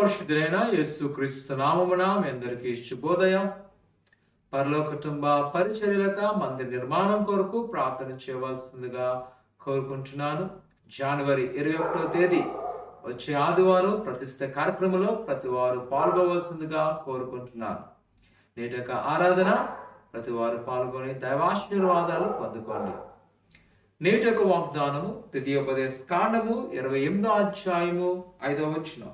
పరిశుద్ధుడైన యేసుక్రీస్తు నామమున మీ అందరికీ శుభోదయం. పరలోక కుటుంబ పరిచర్యలక మందిర నిర్మాణం కొరకు ప్రార్థన చేయవలసిందిగా కోరుకుంటున్నాను. జనవరి 21వ తేదీ వచ్చే ఆదివారం ప్రతిష్ఠ కార్యక్రమంలో ప్రతి వారు పాల్గొవలసిందిగా కోరుకుంటున్నాను. నేటి ఆరాధన ప్రతి వారు పాల్గొని దైవాశీర్వాదాలు పొందుకోండి. నేటి వాగ్దానము ద్వితీయోపదేశ కాండము 28వ అధ్యాయము 5వ వచనం.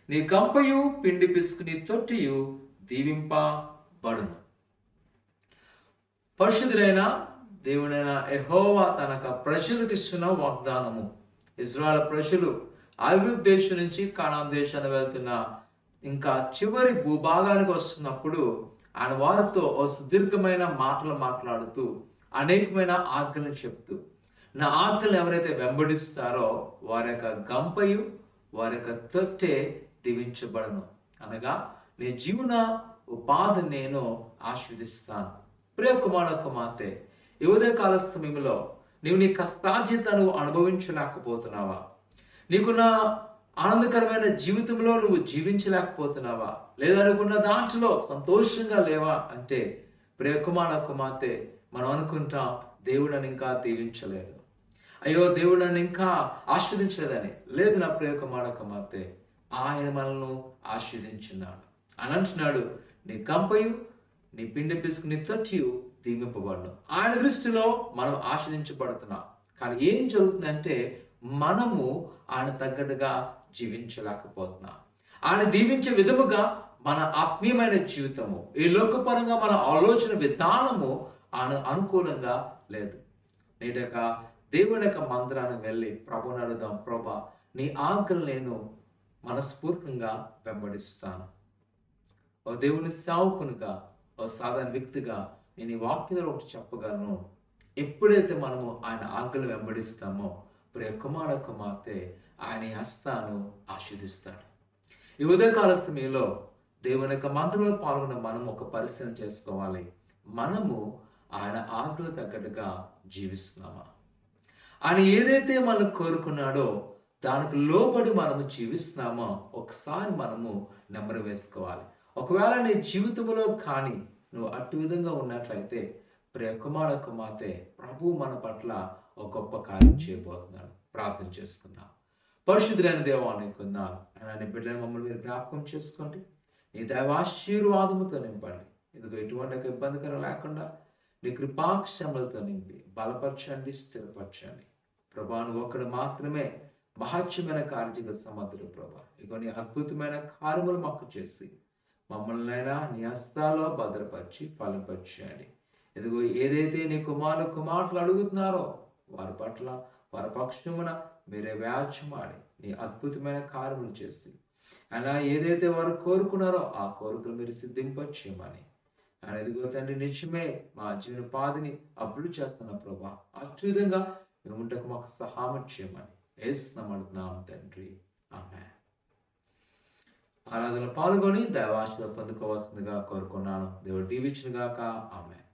నీ గంపయు పిండి పిసుకుని తొట్టియు దీవింపబడును. పరిశుద్ధుడైన దేవుడైన యెహోవా తనక ప్రజలకు ఇస్తున్న వాగ్దానము. ఇజ్రాయెల్ ప్రజలు ఐగుప్తు దేశం నుంచి కానాను దేశానికి వెళ్తున్న ఇంకా చివరి భూభాగానికి వస్తున్నప్పుడు ఆయన వారితో ఓ సుదీర్ఘమైన మాటలు మాట్లాడుతూ అనేకమైన ఆజ్ఞలు చెప్తూ, నా ఆజ్ఞలు ఎవరైతే వెంబడిస్తారో వారి యొక్క గంపయు వారి యొక్క తొట్టె దీవించబడను. అనగా నీ జీవన ఉపాధి నేను ఆస్వాదిస్తాను. ప్రియ కుమార కుమార్తె, ఈ ఉదయకాల సమయంలో నీవు నీ కష్టార్జితను అనుభవించలేకపోతున్నావా? నీకున్న ఆనందకరమైన జీవితంలో నువ్వు జీవించలేకపోతున్నావా? లేదా అనుకున్న దాంట్లో సంతోషంగా లేవా అంటే, ప్రియ కుమార కుమార్తె, మనం అనుకుంటాం దేవుడు నన్ను ఇంకా దీవించలేదు, అయ్యో దేవుడు నన్ను ఇంకా ఆస్వాదించలేదని. లేదు నా ప్రియ కుమార కుమార్తె, ఆయన మనల్ని ఆస్వాదించున్నాడు అని అంటున్నాడు. నీ కంపయు నీ పిండి పిసుకుని తొట్టియు దీవింపబడును. ఆయన దృష్టిలో మనం ఆస్వాదించబడుతున్నాం. కానీ ఏం జరుగుతుందంటే మనము ఆయన తగ్గట్టుగా జీవించలేకపోతున్నాం. ఆయన దీవించే విధముగా మన ఆత్మీయమైన జీవితము, ఈ లోకపరంగా మన ఆలోచన విధానము ఆయన అనుకూలంగా లేదు. నేటి దేవుని యొక్క మందిరానికి వెళ్ళి ప్రభుని అడుగుదాం, ప్రభా నీ ఆజ్ఞలు నేను మనస్ఫూర్తిగా వెంబడిస్తాను. ఓ దేవుని సేవకునిగా, ఓ సాధారణ వ్యక్తిగా నేను ఈ వాక్యంలో ఒకటి చెప్పగలను. ఎప్పుడైతే మనము ఆయన ఆజ్ఞలు వెంబడిస్తామో ప్రియ కుమార కుమార్తె ఆయన హస్తాను ఆశీర్వదిస్తాడు. ఈ ఉదయకాల సమయంలో దేవుని యొక్క మందిరంలో పాల్గొన్న మనము ఒక పరిశీలన చేసుకోవాలి. మనము ఆయన ఆజ్ఞలు తగ్గట్టుగా జీవిస్తున్నామా? ఆయన ఏదైతే మనం కోరుకున్నాడో దానికి లోబడి మనము జీవిస్తున్నామో ఒకసారి మనము నెంబర్ వేసుకోవాలి. ఒకవేళ నీ జీవితంలో కానీ నువ్వు అటు విధంగా ఉన్నట్లయితే ప్రియ కుమార కుమార్తె, ప్రభు మన పట్ల ఒక గొప్ప కార్యం చేయబోతున్నాడు. ప్రార్థన చేసుకుందాం. పరిశుద్ధులైన దేవాన్ని కొందాను. ఆయన బిడ్డలను మమ్మల్ని మీరు జ్ఞాపకం చేసుకోండి. నీ దైవాశీర్వాదముతో నింపండి. ఇదిగో ఎటువంటి ఇబ్బందికరం లేకుండా నీ కృపాక్షములతో నింపి బలపరచండి, స్థిరపరచండి. ప్రభా నువ్వు ఒక్కడు మాత్రమే మహత్యమైన కార్యగల సమర్థుడు. ప్రభా ఇగో నీ అద్భుతమైన కార్యములు మాకు చేసి మమ్మల్నైనా నీ హస్తాల్లో భద్రపరిచి ఫలపరచండి. ఇదిగో ఏదైతే నీ కుమారులు అడుగుతున్నారో వారి పట్ల వారి పక్షమున మీరే వ్యాజ్యమాడి నీ అద్భుతమైన కార్యములు చేసి అలా ఏదైతే వారు కోరుకున్నారో ఆ కోరికలు మీరు సిద్ధింపచేయమని ఆయన ఎదుగో తండ్రి నిజమే మా జీవనోపాధిని అభివృద్ధి చేస్తున్న ప్రభా అద్భుతంగా మేము ఉంటకు మాకు సహాయం చేయమని ఏస్తున్నాం తండ్రి. ఆమేన్. ఆరాధనలో పాల్గొని దైవాశీర్వాదం పొందుకోవాల్సిందిగా కోరుకున్నాను. దేవుడు దీవించును గాక. ఆమేన్.